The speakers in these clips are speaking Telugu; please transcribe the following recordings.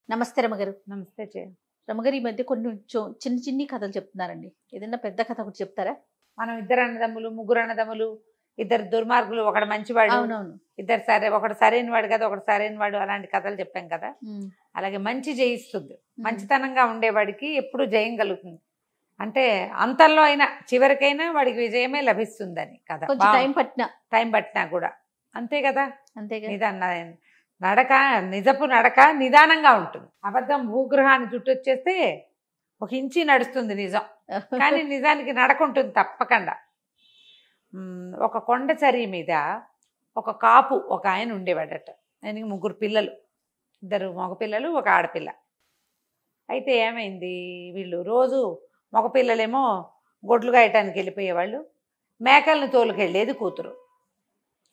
నమస్తే రమగారు. నమస్తే జయ. రమగారు, ఈ మధ్య కొంచెం చిన్ని కథలు చెప్తున్నారండి. ఏదైనా పెద్ద కథ ఒకటి చెప్తారా? మనం ఇద్దరు అన్నదమ్ములు, ముగ్గురు అన్నదమ్ములు, ఇద్దరు దుర్మార్గులు, ఒకడు మంచివాడు, అవునవును. ఒకడు సరైన వాడు కదా, ఒకడు సరైన వాడు, అలాంటి కథలు చెప్పాం కదా. అలాగే మంచి జయిస్తుంది. మంచితనంగా ఉండేవాడికి ఎప్పుడు జయం కలుగుతుంది. అంటే అంతంలో అయినా చివరికైనా వాడికి విజయమే లభిస్తుందని కథ. కొంచెం టైం పట్టినా కూడా అంతే కదా. అంతేగా. నిజపు నడక నిదానంగా ఉంటుంది. అబద్ధం భూగృహాన్ని చుట్టొచ్చేస్తే ఒక ఇంచి నడుస్తుంది నిజం, కానీ నిజానికి నడక ఉంటుంది తప్పకుండా. ఒక కొండ చరి మీద ఒక కాపు ఒక ఆయన ఉండేవాడట. ఆయనకి 3 పిల్లలు, 2 మగపిల్లలు, 1 ఆడపిల్ల. అయితే ఏమైంది, వీళ్ళు రోజు మగపిల్లలేమో గొడ్లు గాయటానికి వెళ్ళిపోయేవాళ్ళు, మేకలను తోలుకెళ్ళేది కూతురు.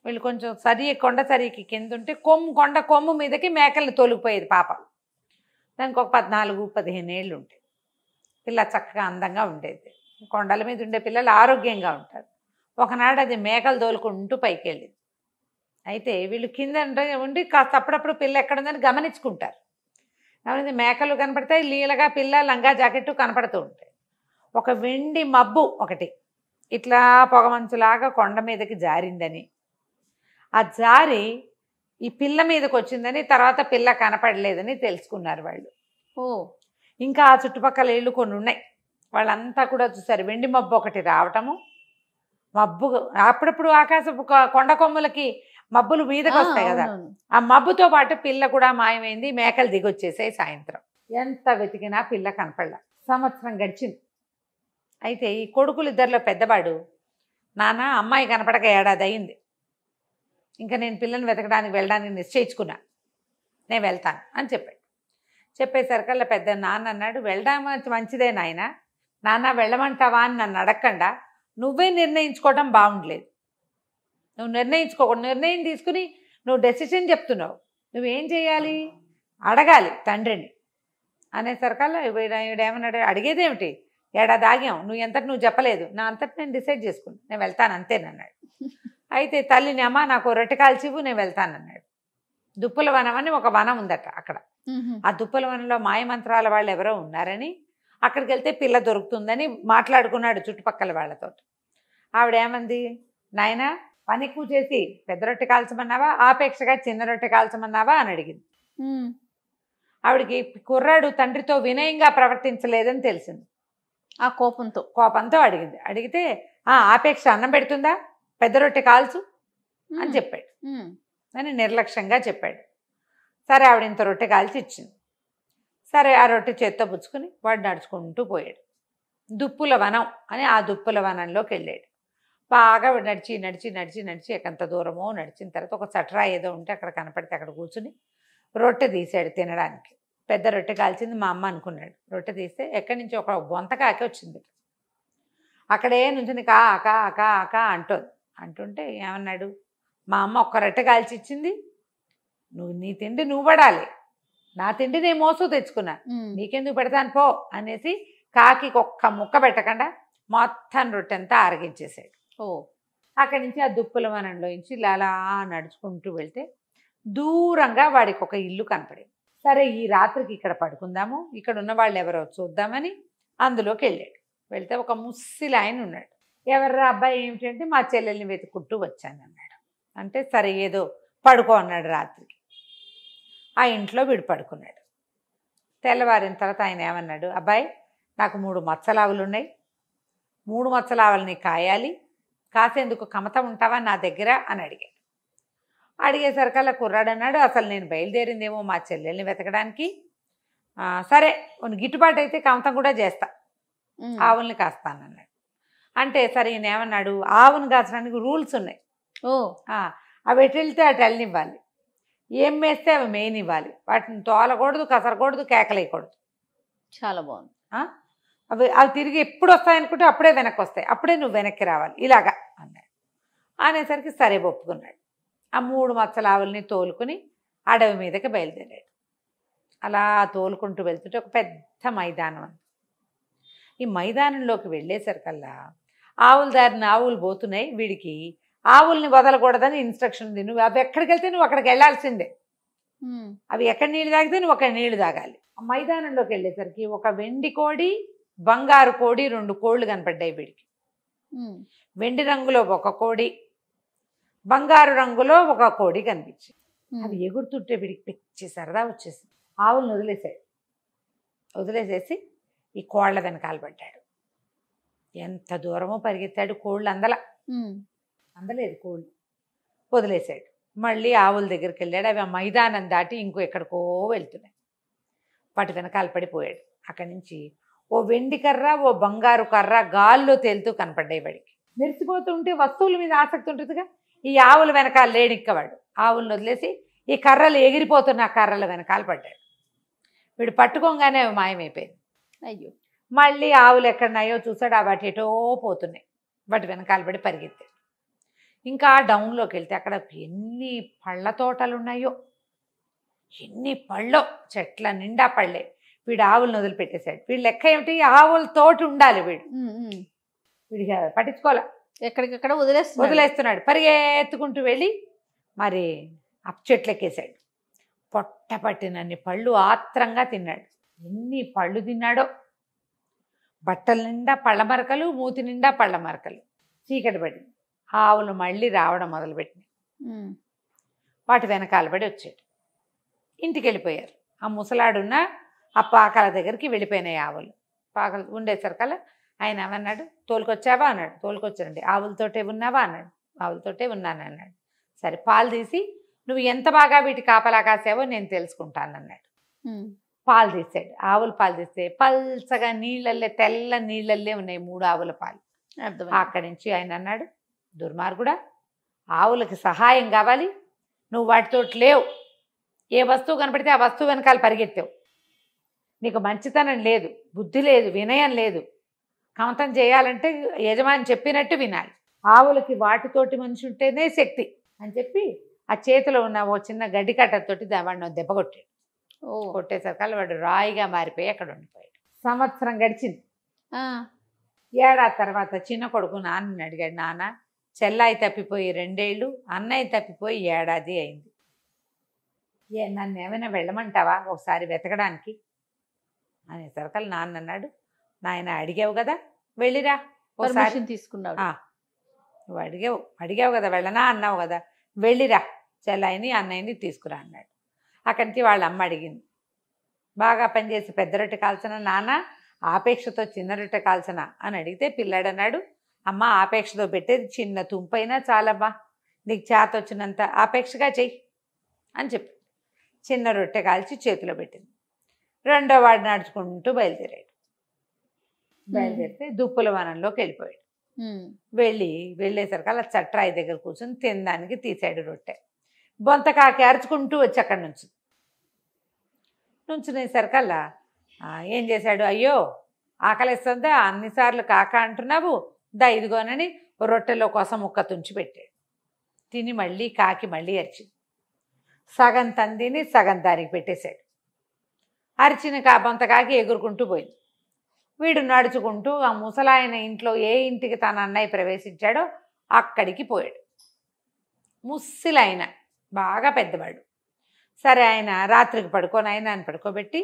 వీళ్ళు కొంచెం కొండ సరికి కింద ఉంటే కొండ కొమ్ము మీదకి మేకలను తోలుకుపోయేది పాప. దానికి ఒక 14-15 ఏళ్ళు ఉంటాయి. పిల్ల చక్కగా అందంగా ఉండేది. కొండల మీద ఉండే పిల్లలు ఆరోగ్యంగా ఉంటారు. ఒకనాడు అది మేకలు తోలుకుంటూ పైకి వెళ్ళింది. అయితే వీళ్ళు కింద ఉండి కాస్త అప్పుడప్పుడు పిల్ల ఎక్కడుందని గమనించుకుంటారు. మేకలు కనపడతాయి, లీలగా పిల్ల లంగా జాకెట్టు కనపడుతూ ఉంటాయి. ఒక వెండి మబ్బు ఒకటి ఇట్లా పొగమంచులాగా కొండ మీదకి జారిందని, ఆ జారి ఈ పిల్ల మీదకి వచ్చిందని, తర్వాత పిల్ల కనపడలేదని తెలుసుకున్నారు వాళ్ళు. ఇంకా ఆ చుట్టుపక్కల ఇళ్ళు కొన్ని ఉన్నాయి, వాళ్ళంతా కూడా చూసారు. వెండి మబ్బు ఒకటి రావటము, మబ్బు అప్పుడప్పుడు ఆకాశపు కొండ కొమ్ములకి మబ్బులు మీదకి వస్తాయి కదా, ఆ మబ్బుతో పాటు పిల్ల కూడా మాయమైంది. మేకలు దిగొచ్చేసాయి. సాయంత్రం ఎంత వెతికినా పిల్ల కనపడలా. సంవత్సరం గడిచింది. అయితే ఈ కొడుకులు ఇద్దరిలో పెద్దవాడు, నాన్న అమ్మాయి కనపడక ఏడాది అయింది, ఇంకా నేను పిల్లని వెతకడానికి వెళ్ళడానికి నిశ్చయించుకున్నా, నేను వెళ్తాను అని చెప్పాడు. చెప్పేసరికల్లా పెద్ద నాన్న అన్నాడు, వెళ్ళడం మంచిదే నాయన, నాన్న వెళ్ళమంటావా అని నన్ను అడగకుండా నువ్వే నిర్ణయించుకోవడం బాగుండలేదు. నువ్వు నిర్ణయించుకోకూడదు, నిర్ణయం తీసుకుని నువ్వు డెసిషన్ చెప్తున్నావు, నువ్వేం చేయాలి, అడగాలి తండ్రిని అనేసరికల్లా వీడేమన్నాడు, అడిగేదేమిటి, ఏడాది ఆగాం, నువ్వు చెప్పలేదు, నా అంతటి నేను డిసైడ్ చేసుకున్నాను, నేను వెళ్తాను అంతేనన్నాడు. అయితే తల్లిని, అమ్మ నాకు రొట్టె కాల్చివు, నేను వెళ్తానన్నాడు. దుప్పుల వనం అని ఒక వనం ఉందట అక్కడ. ఆ దుప్పుల వనంలో మాయమంత్రాల వాళ్ళు ఎవరో ఉన్నారని, అక్కడికి వెళ్తే పిల్ల దొరుకుతుందని మాట్లాడుకున్నాడు చుట్టుపక్కల వాళ్ళతో. ఆవిడేమంది, నాయన పని ఎక్కువ చేసి పెద్ద రొట్టె కాల్చమన్నావా, ఆపేక్షగా చిన్న రొట్టె కాల్చమన్నావా అని అడిగింది. ఆవిడికి కుర్రాడు తండ్రితో వినయంగా ప్రవర్తించలేదని తెలిసింది. ఆ కోపంతో అడిగింది. అడిగితే ఆపేక్ష అన్నం పెడుతుందా, పెద్ద రొట్టె కాల్చు అని చెప్పాడు అని నిర్లక్ష్యంగా చెప్పాడు. సరే ఆవిడ ఇంత రొట్టె కాల్చి ఇచ్చింది. సరే ఆ రొట్టె చేత్తో పుచ్చుకుని వాడు నడుచుకుంటూ పోయాడు. దుప్పుల వనం అని ఆ దుప్పుల వనంలోకి వెళ్ళాడు. బాగా నడిచి నడిచి నడిచి నడిచి ఎకంత దూరమో నడిచిన తర్వాత ఒక చట్రా ఏదో ఉంటే అక్కడ కనపడితే అక్కడ కూర్చుని రొట్టె తీసాడు తినడానికి. పెద్ద రొట్టె కాల్చింది మా అమ్మ అనుకున్నాడు. రొట్టె తీస్తే ఎక్కడి నుంచి ఒక బొంతకాకి వచ్చింది. అక్కడే నుంచి కా కా కా కా అంటుంటే ఏమన్నాడు, మా అమ్మ ఒక్క రొట్టె కాల్చి ఇచ్చింది, నీ తిండి నువ్వు పడాలి, నా తిండి నేను మోసు తెచ్చుకున్నా, నీకెందుకు పెడతాను పో అనేసి కాకి ఒక్క ముక్క పెట్టకుండా మొత్తం రొట్టెంతా ఆరగించేసాడు. అక్కడి నుంచి ఆ దుప్పుల వనంలో నుంచి అలా నడుచుకుంటూ వెళ్తే దూరంగా వాడికి ఒక ఇల్లు కనపడేది. సరే ఈ రాత్రికి ఇక్కడ పడుకుందాము, ఇక్కడ ఉన్న వాళ్ళు ఎవరో చూద్దామని అందులోకి వెళ్ళాడు. వెళ్తే ఒక ముస్సిలి ఆయన ఉన్నాడు. ఎవర్రా అబ్బాయి ఏమిటంటే, మా చెల్లెల్ని వెతుక్కుంటూ వచ్చానన్నాడు. అంటే సరే ఏదో పడుకో అన్నాడు. రాత్రికి ఆ ఇంట్లో వీడు పడుకున్నాడు. తెల్లవారిన తర్వాత ఆయన ఏమన్నాడు, అబ్బాయి నాకు 3 మచ్చలావులు ఉన్నాయి, 3 మచ్చలావులని కాయాలి, కాసేందుకు కమత ఉంటావా నా దగ్గర అని అడిగాడు. అడిగేసరికల్లా కుర్రాడు అన్నాడు, అసలు నేను బయలుదేరిందేమో మా చెల్లెల్ని వెతకడానికి, సరే గిట్టుబాటు అయితే కమతం కూడా చేస్తా, ఆవుల్ని కాస్తానన్నాడు. అంటే సరే ఈయన ఏమన్నాడు, ఆవును కాచడానికి రూల్స్ ఉన్నాయి, అవి ఎటు వెళ్తే అటు వెళ్ళనివ్వాలి, ఏం వేస్తే అవి మేయనివ్వాలి, వాటిని తోలకూడదు, కసరకూడదు, కేకలేయకూడదు. చాలా బాగుంది. అవి తిరిగి ఎప్పుడు వస్తాయనుకుంటే అప్పుడే వెనక్కి వస్తాయి, అప్పుడే నువ్వు వెనక్కి రావాలి ఇలాగా అన్నాడు. అనేసరికి సరే ఒప్పుకున్నాడు. ఆ 3 మచ్చల ఆవుల్ని తోలుకుని అడవి మీదకి బయలుదేరాడు. అలా తోలుకుంటూ వెళ్తుంటే ఒక పెద్ద మైదానం అంది. ఈ మైదానంలోకి వెళ్ళేసరికల్లా ఆవుల దారిన ఆవులు పోతున్నాయి. వీడికి ఆవుల్ని వదలకూడదని ఇన్స్ట్రక్షన్ ఉంది, నువ్వు అవి ఎక్కడికి వెళ్తే నువ్వు అక్కడికి వెళ్ళాల్సిందే, అవి ఎక్కడ నీళ్ళు తాగితే నువ్వు ఒక నీళ్లు తాగాలి. మైదానంలోకి వెళ్ళేసరికి ఒక వెండి కోడి, బంగారు కోడి, 2 కోళ్ళు కనపడ్డాయి వీడికి. వెండి రంగులో ఒక కోడి, బంగారు రంగులో ఒక కోడి కనిపించింది. అవి ఎగురుతుంటే వీడికి పిచ్చి సరదా వచ్చేసింది. ఆవులను వదిలేసేసి ఈ కోళ్ల వెనకాల పడ్డాడు. ఎంత దూరమో పరిగెత్తాడు, కోళ్ళు అందలేదు కోళ్ళు. వదిలేశాడు. మళ్ళీ ఆవుల దగ్గరికి వెళ్ళాడు. అవి ఆ మైదానం దాటి ఇంకో ఎక్కడికో వెళ్తున్నాయి. వాటి వెనకాల పడిపోయాడు. అక్కడి నుంచి ఓ వెండి కర్ర, ఓ బంగారు కర్ర గాల్లో తేలుతూ కనపడ్డాయి వాడికి. మెరిసిపోతుంటే వస్తువుల మీద ఆసక్తి ఉంటుందిగా. ఈ ఆవుల వెనకాల లేడిక్కవాడు. ఆవులను వదిలేసి ఈ కర్రలు ఎగిరిపోతున్న కర్రల వెనకాల పడ్డాడు. వీడు పట్టుకోగానే అవి మాయమైపోయింది. అయ్యో. మళ్ళీ ఆవులు ఎక్కడున్నాయో చూసాడు. ఆ వాటి ఎటో పోతున్నాయి. వాటి వెనకాల పడి పరిగెత్తాడు. ఇంకా డౌన్లోకి వెళ్తే అక్కడ ఎన్ని పళ్ళ తోటలు ఉన్నాయో, ఎన్ని పళ్ళో, చెట్ల నిండా పళ్ళే. వీడు ఆవులను వదిలిపెట్టేశాడు. వీడు లెక్క ఏమిటి, ఆవుల తోటి ఉండాలి. వీడికి పట్టించుకోలే, ఎక్కడికక్కడ వదిలేస్తున్నాడు. పరిగెత్తుకుంటూ వెళ్ళి మరి చెట్లు ఎక్కేశాడు. పొట్ట పట్టినన్ని పళ్ళు ఆత్రంగా తిన్నాడు. ఎన్ని పళ్ళు తిన్నాడో. బట్టల నిండా పళ్ళ మరకలు, మూతి నిండా పళ్ళ మరకలు. చీకటి పడింది. ఆవులు మళ్ళీ రావడం మొదలుపెట్టినాయి. వాటి వెనకాల పడి వచ్చాడు. ఇంటికి వెళ్ళిపోయారు. ఆ ముసలాడున్న ఆ పాకాల దగ్గరికి వెళ్ళిపోయినాయి ఆవులు. పాకలు ఉండేసరికల్లా ఆయన ఏమన్నాడు, తోలుకొచ్చావా అన్నాడు. తోలుకొచ్చానండి. ఆవులతోటే ఉన్నావా అన్నాడు. ఆవులతోటే ఉన్నాను అన్నాడు. సరే, పాలు తీసి నువ్వు ఎంత బాగా వీటి కాపలా కాసావో నేను తెలుసుకుంటానన్నాడు. పాలు తీసాడు. ఆవుల పాలు తీస్తే పల్చగా నీళ్ళల్లే, తెల్ల నీళ్ళల్లే ఉన్నాయి 3 ఆవుల పాలు. అక్కడి నుంచి ఆయన అన్నాడు, దుర్మార్గుడా, ఆవులకి సహాయం కావాలి, నువ్వు వాటితో లేవు. ఏ వస్తువు కనపడితే ఆ వస్తువు వెనకాల పరిగెత్తావు. నీకు మంచితనం లేదు, బుద్ధి లేదు, వినయం లేదు. కమతం చేయాలంటే యజమాని చెప్పినట్టు వినాలి. ఆవులకి వాటితోటి మనిషి ఉంటేనే శక్తి అని చెప్పి ఆ చేతిలో ఉన్న ఓ చిన్న గడ్డి కట్టతోటి వాడిని దెబ్బ కొట్టాడు. కొట్టేసరికల్లా వాడు రాయిగా మారిపోయి అక్కడ ఉండిపోయాడు. సంవత్సరం గడిచింది. ఏడాది తర్వాత చిన్న కొడుకు నాన్నని అడిగాడు, నాన్న, చెల్లాయి తప్పిపోయి 2 ఏళ్ళు, అన్నయ్య తప్పిపోయి ఏడాది అయింది. నన్ను ఏమైనా వెళ్ళమంటావా ఒకసారి వెతకడానికి అనేసరికల్లా నాన్న అన్నాడు, నాయన అడిగావు కదా, వెళ్ళిరా ఒకసారి తీసుకున్నావు. నువ్వు అడిగావు కదా, వెళ్ళనా అన్నావు కదా, వెళ్ళిరా, చెల్లాయిని అన్నయ్యని తీసుకురా అన్నాడు. అక్కడి నుంచి వాళ్ళ అమ్మ అడిగింది, బాగా పనిచేసి పెద్ద రొట్టె కాల్చిన నాన్న, ఆపేక్షతో చిన్న రొట్టె కాల్చిన అని అడిగితే పిల్లాడు అన్నాడు, అమ్మ ఆపేక్షతో పెట్టేది చిన్న తుంపైనా చాలమ్మా, నీకు చేత వచ్చినంత ఆపేక్షగా చెయ్యి అని చెప్పి చిన్న రొట్టె కాల్చి చేతిలో పెట్టింది. రెండో వాడు నడుచుకుంటూ బయలుదేరితే దుప్పుల వనంలోకి వెళ్ళిపోయాడు. వెళ్ళేసరికి అలా చట్రాయి దగ్గర కూర్చొని తినడానికి తీసాడు రొట్టె. బొంతకాకి అరుచుకుంటూ వచ్చి అక్కడి నుంచునేసరికల్లా ఏం చేశాడు, అయ్యో ఆకలిస్తుందా, అన్నిసార్లు కాక అంటున్నావు, దా ఇదిగోనని రొట్టెలో కోసం ముక్క తుంచి పెట్టాడు. తిని మళ్ళీ కాకి మళ్ళీ అరిచింది. సగం తందిని సగం దానికి పెట్టేశాడు. అరిచిన బొంతకాకి ఎగురుకుంటూ పోయింది. వీడు నడుచుకుంటూ ఆ ముసలాయన ఇంట్లో ఏ ఇంటికి తన అన్నయ్య ప్రవేశించాడో అక్కడికి పోయాడు. ముస్సిలాయన బాగా పెద్దవాడు. సరే, ఆయన రాత్రికి పడుకొని ఆయన పడుకోబెట్టి,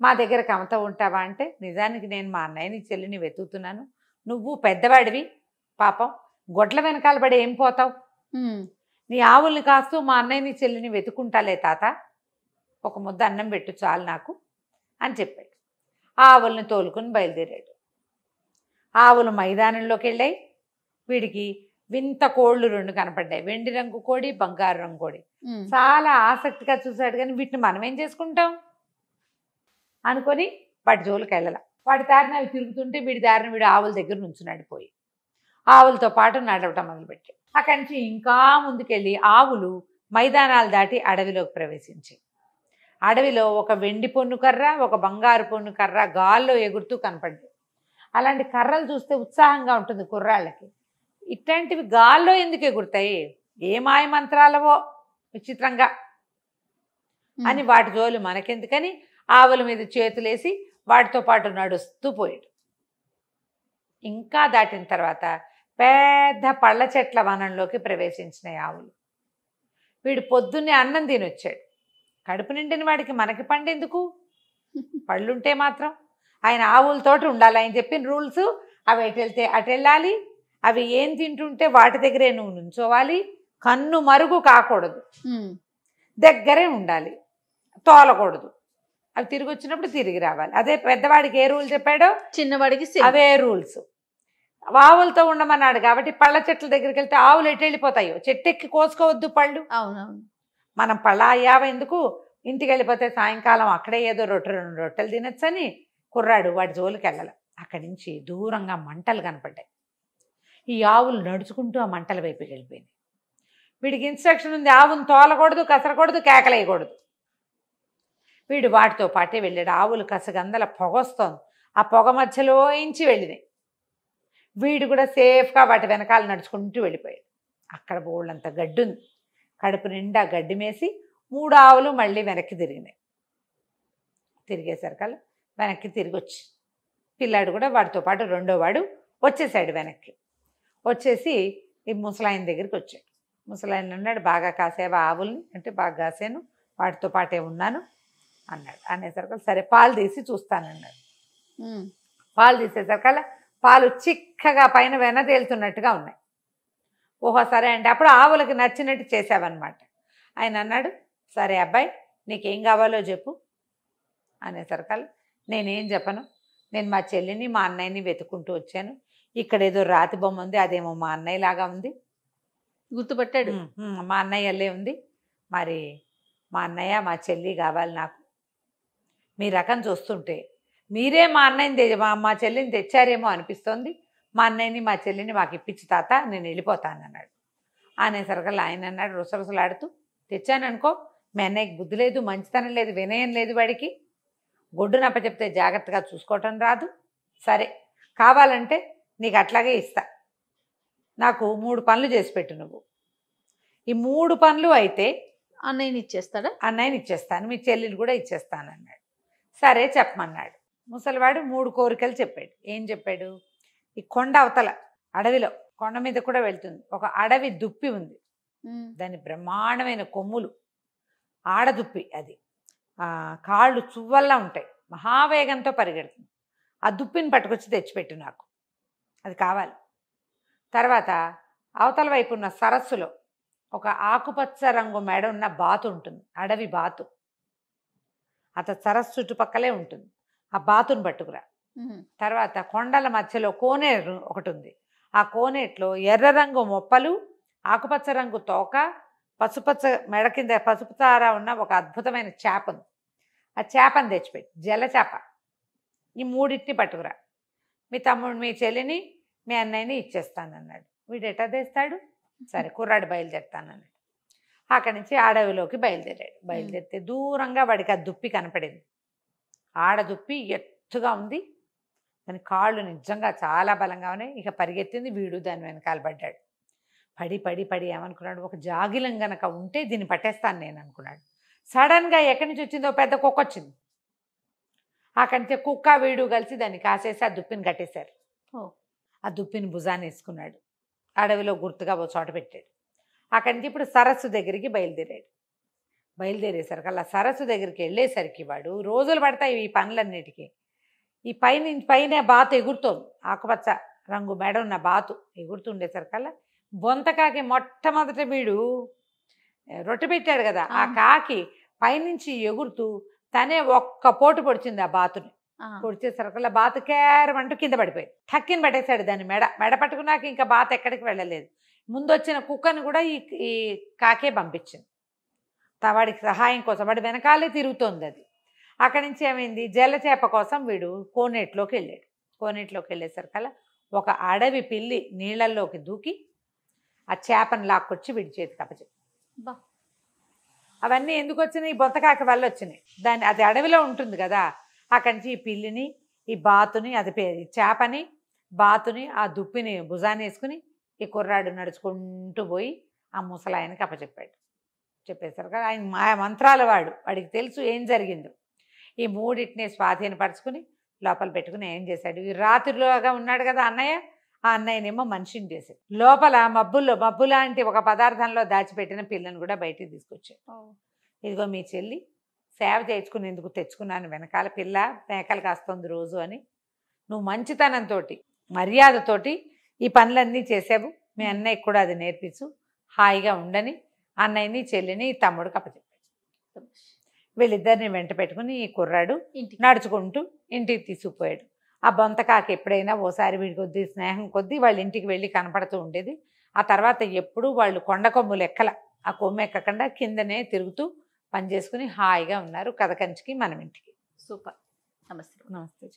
మా దగ్గర కమత ఉంటావా అంటే, నిజానికి నేను మా అన్నయ్యని చెల్లిని వెతుకుతున్నాను, నువ్వు పెద్దవాడివి, పాపం గొడ్ల వెనకాల పడి ఏం పోతావు, నీ ఆవుల్ని కాస్తూ మా అన్నయ్యని చెల్లిని వెతుకుంటాలే తాత, ఒక ముద్ద అన్నం పెట్టు చాలు నాకు అని చెప్పాడు. ఆవుల్ని తోలుకుని బయలుదేరాడు. ఆవులు మైదానంలోకి వెళ్ళాయి. వీడికి వింత కోళ్ళు 2 కనపడ్డాయి, వెండి రంగు కోడి, బంగారు రంగు కోడి. చాలా ఆసక్తిగా చూశాడు. కానీ వీటిని మనం ఏం చేసుకుంటాం అనుకొని వాటి జోలికి వెళ్ళాల. వాటి దారిన అవి తిరుగుతుంటే వీడి దారిన వీడు ఆవుల దగ్గర నుంచున్నాడు. పోయి ఆవులతో పాటు నడవటం మొదలుపెట్టాడు. అక్కడి నుంచి ఇంకా ముందుకెళ్ళి ఆవులు మైదానాలు దాటి అడవిలోకి ప్రవేశించాయి. అడవిలో ఒక వెండి పొన్ను కర్ర, ఒక బంగారు పొన్ను కర్ర గాల్లో ఎగురుతూ కనపడ్డాయి. అలాంటి కర్రలు చూస్తే ఉత్సాహంగా ఉంటుంది కుర్రాళ్ళకి. ఇట్లాంటివి గాల్లో ఎందుకు ఎగురుతాయి, ఏ మాయ మంత్రాలవో విచిత్రంగా అని వాటి జోలు మనకెందుకని ఆవుల మీద చేతులేసి వాటితో పాటు నడుస్తూ పోయాడు. ఇంకా దాటిన తర్వాత పెద్ద పళ్ళ చెట్ల వనంలోకి ప్రవేశించినాయి ఆవులు. వీడు పొద్దున్నే అన్నం తినొచ్చాడు. కడుపు నిండిన వాడికి మనకి పండు ఎందుకు? పళ్ళుంటే మాత్రం ఆయన ఆవులతోటి ఉండాలి. ఆయన చెప్పిన రూల్స్ అవి ఎటు వెళ్తే అటు వెళ్ళాలి. అవి ఏం తింటుంటే వాటి దగ్గరే నువ్వు నుంచోవాలి. కన్ను మరుగు కాకూడదు, దగ్గరే ఉండాలి, తోలకూడదు. అవి తిరిగి వచ్చినప్పుడు తిరిగి రావాలి. అదే పెద్దవాడికి ఏ రూల్ చెప్పాడో చిన్నవాడికి అవే రూల్స్. ఆవులతో ఉండమన్నాడు కాబట్టి పళ్ళ చెట్ల దగ్గరికి వెళ్తే ఆవులు ఎటు వెళ్ళిపోతాయో, చెట్టెక్కి కోసుకోవద్దు పళ్ళు. అవునవును. మనం పళ్ళ అయ్యావ ఎందుకు, ఇంటికి వెళ్ళిపోతే సాయంకాలం అక్కడే ఏదో రెండు రొట్టెలు తినొచ్చని కుర్రాడు వాడి జోలికి వెళ్ళాలి. అక్కడి నుంచి దూరంగా మంటలు కనపడ్డాయి. ఈ ఆవులు నడుచుకుంటూ ఆ మంటల వైపుకి వెళ్ళిపోయింది. వీడికి ఇన్స్ట్రక్షన్ ఉంది, ఆవును తోలకూడదు, కసరకూడదు, కేకలేయకూడదు. వీడు వాటితో పాటే వెళ్ళాడు. ఆవులు కసగందల పొగ వస్తోంది, ఆ పొగ మధ్యలో ఇంచి వెళ్ళినాయి. వీడు కూడా సేఫ్గా వాటి వెనకాల నడుచుకుంటూ వెళ్ళిపోయాడు. అక్కడ బోళ్ళంత గడ్డి ఉంది. కడుపు నిండా గడ్డి మేసి 3 ఆవులు మళ్ళీ వెనక్కి తిరిగినాయి. తిరిగేసరికల్లా వెనక్కి తిరిగి వచ్చి పిల్లాడు కూడా వాడితో పాటు రెండో వాడు వచ్చేసాడు. వెనక్కి వచ్చేసి ఈ ముసలాయన దగ్గరికి వచ్చాడు. ముసలాయన అన్నాడు, బాగా కాసేవా ఆవుల్ని అంటే, బాగా కాసాను, వాటితో పాటే ఉన్నాను అన్నాడు. అనేసరికి సరే పాలు తీసి చూస్తానన్నాడు. పాలు తీసేసరికల్లా పాలు చిక్కగా పైన వెన తేలుతున్నట్టుగా ఉన్నాయి. ఓహో సరే అంటే అప్పుడు ఆవులకి నచ్చినట్టు చేసావన్నమాట. ఆయన అన్నాడు, సరే అబ్బాయి నీకేం కావాలో చెప్పు అనేసరికల్లా నేనేం చెప్పను, నేను మా చెల్లిని మా అన్నయ్యని వెతుక్కుంటూ వచ్చాను. ఇక్కడ ఏదో రాతి బొమ్మ ఉంది, అదేమో మా అన్నయ్య లాగా ఉంది. గుర్తుపట్టాడు. మా అన్నయ్య అల్లే ఉంది. మరి మా అన్నయ్య మా చెల్లి కావాలి నాకు. మీ రకం చూస్తుంటే మీరే మా అన్నయ్యని మా చెల్లిని తెచ్చారేమో అనిపిస్తోంది. మా అన్నయ్యని మా చెల్లిని మాకు ఇప్పించి తాత, నేను వెళ్ళిపోతాను అన్నాడు. అనేసరికల్లా ఆయన అన్నాడు రుసరుసలాడుతూ, తెచ్చాననుకో, మీ అన్నయ్యకి బుద్ధి లేదు, మంచితనం లేదు, వినయం లేదు, వాడికి గొడ్డునప్ప చెప్తే జాగ్రత్తగా చూసుకోవటం రాదు. సరే కావాలంటే నీకు అట్లాగే ఇస్తా, నాకు 3 పనులు చేసి పెట్టు నువ్వు. ఈ 3 పనులు అయితే అన్నయ్యని ఇచ్చేస్తాడా? అన్నయ్యని ఇచ్చేస్తాను, మీ చెల్లిని కూడా ఇచ్చేస్తాను అన్నాడు. సరే చెప్పమన్నాడు. ముసలివాడు 3 కోరికలు చెప్పాడు. ఏం చెప్పాడు, ఈ కొండ అవతల అడవిలో, కొండ మీద కూడా వెళ్తుంది, ఒక అడవి దుప్పి ఉంది. దాని బ్రహ్మాండమైన కొమ్ములు, ఆడదుప్పి, అది కాళ్ళు చువ్వల్లా ఉంటాయి, మహావేగంతో పరిగెడుతుంది. ఆ దుప్పిని పట్టుకొచ్చి తెచ్చిపెట్టు నాకు, అది కావాలి. తర్వాత అవతల వైపు ఉన్న సరస్సులో ఒక ఆకుపచ్చ రంగు మెడ ఉన్న బాతు ఉంటుంది, అడవి బాతు. అతను సరస్సు చుట్టుపక్కలే ఉంటుంది, ఆ బాతును పట్టుకురా. తర్వాత కొండల మధ్యలో కోనేరు ఒకటి ఉంది, ఆ కోనేట్లో ఎర్ర రంగు మొప్పలు, ఆకుపచ్చ రంగు తోక, పసుపచ్చ మెడ కింద పసుపు తార ఉన్న ఒక అద్భుతమైన చేప ఉంది. ఆ చేపను తెచ్చిపెట్టి, జల చేప. ఈ 3 పట్టుకురా. మీ తమ్ముడు మీ చెల్లిని మీ అన్నయ్యని ఇచ్చేస్తానన్నాడు. వీడు ఎటా తెస్తాడు? సరే కుర్రాడు బయలుదేరుతానన్నాడు. అక్కడి నుంచి అడవిలోకి బయలుదేరాడు. బయలుదేరితే దూరంగా వాడికి ఆ దుప్పి కనపడింది. ఆడదుప్పి ఎత్తుగా ఉంది, దాని కాళ్ళు నిజంగా చాలా బలంగా ఉన్నాయి. ఇక పరిగెత్తింది, వీడు దాని వెనకాల పడ్డాడు. పడి పడి పడి ఏమనుకున్నాడు, ఒక జాగిలం గనక ఉంటే దీన్ని పట్టేస్తాను నేను అనుకున్నాడు. సడన్గా ఎక్కడి నుంచి వచ్చిందో పెద్ద కుక్క వచ్చింది. అక్కడి నుంచి కుక్క వీడు కలిసి దాన్ని కాసేసి ఆ దుప్పిని కట్టేశారు. ఆ దుప్పిని భుజాన్ని వేసుకున్నాడు, అడవిలో గుర్తుగా ఓ చోట పెట్టాడు. అక్కడి నుంచి ఇప్పుడు సరస్సు దగ్గరికి బయలుదేరాడు. బయలుదేరేసరికి అలా సరస్సు దగ్గరికి వెళ్ళేసరికి వాడు రోజులు పడతాయి ఈ పనులన్నిటికీ. ఈ పైన బాతు ఎగురుతోంది, ఆకుపచ్చ రంగు మెడ ఉన్న బాతు ఎగురుతుండేసరికల్లా బొంతకాకి మొట్టమొదట వీడు రొట్టె పెట్టాడు కదా, ఆ కాకి పైనుంచి ఎగురుతూ తనే ఒక్క పోటు పొడిచింది ఆ బాతుని. పొడిచేసరికల్లా బాతు కేరమంటూ కింద పడిపోయింది. ఠక్కిని పట్టేశాడు దాన్ని. మెడ పట్టుకున్నాక ఇంకా బాతు ఎక్కడికి వెళ్ళలేదు. ముందు వచ్చిన కుక్కను కూడా ఈ కాకే పంపించింది వాడికి సహాయం కోసం. వాడి వెనకాలే తిరుగుతోంది అది. అక్కడి నుంచి ఏమైంది, జలచేప కోసం వీడు కోనేట్లోకి వెళ్ళాడు. కోనేట్లోకి వెళ్ళేసరికల్లా ఒక అడవి పిల్లి నీళ్ళల్లోకి దూకి ఆ చేపను లాక్కొచ్చి వీడి చేతికి అప్పచెప్పింది. అవన్నీ ఎందుకు వచ్చినాయి, బొంతకాకి వల్ల వచ్చినాయి. అది అడవిలో ఉంటుంది కదా, అక్కడి నుంచి ఈ పిల్లిని, ఈ బాతుని, అది చేపని, బాతుని, ఆ దుప్పిని భుజాన్ని వేసుకుని ఈ కుర్రాడు నడుచుకుంటూ పోయి ఆ ముసలాయనకి అప్పచెప్పాడు. చెప్పేసరికి ఆయన మాయ మంత్రాల వాడికి తెలుసు ఏం జరిగిందో. ఈ 3 స్వాధీనపరుచుకుని లోపల పెట్టుకుని ఏం చేశాడు, ఈ రాత్రిలోగా ఉన్నాడు కదా అన్నయ్య, ఆ అన్నయ్యనేమో మనిషిని చేశాడు. లోపల మబ్బు లాంటి ఒక పదార్థంలో దాచిపెట్టిన పిల్లని కూడా బయటికి తీసుకొచ్చాడు. ఇదిగో మీ చెల్లి, సేవ చేయించుకునేందుకు తెచ్చుకున్నాను వెనకాల పిల్ల మేకలు కాస్తుంది రోజు అని. నువ్వు మంచితనంతో మర్యాదతోటి ఈ పనులన్నీ చేసావు. మీ అన్నయ్యకి కూడా అది నేర్పించు, హాయిగా ఉండని అన్నయ్యని చెల్లిని తమ్ముడికి అప్పచెప్పాడు. వీళ్ళిద్దరిని వెంట పెట్టుకుని ఈ కుర్రాడు ఇంటికి నడుచుకుంటూ ఇంటికి తీసుకుపోయాడు. ఆ బొంతకాకి ఎప్పుడైనా ఓసారి వీడి కొద్దీ స్నేహం కొద్దీ వాళ్ళ ఇంటికి వెళ్ళి కనపడుతూ ఉండేది. ఆ తర్వాత ఎప్పుడూ వాళ్ళు కొండ కొమ్ములు ఎక్కల, ఆ కొమ్ము ఎక్కకుండా కిందనే తిరుగుతూ పనిచేసుకుని హాయిగా ఉన్నారు. కథ కంచికి మనం ఇంటికి. సూపర్. నమస్తే. నమస్తే.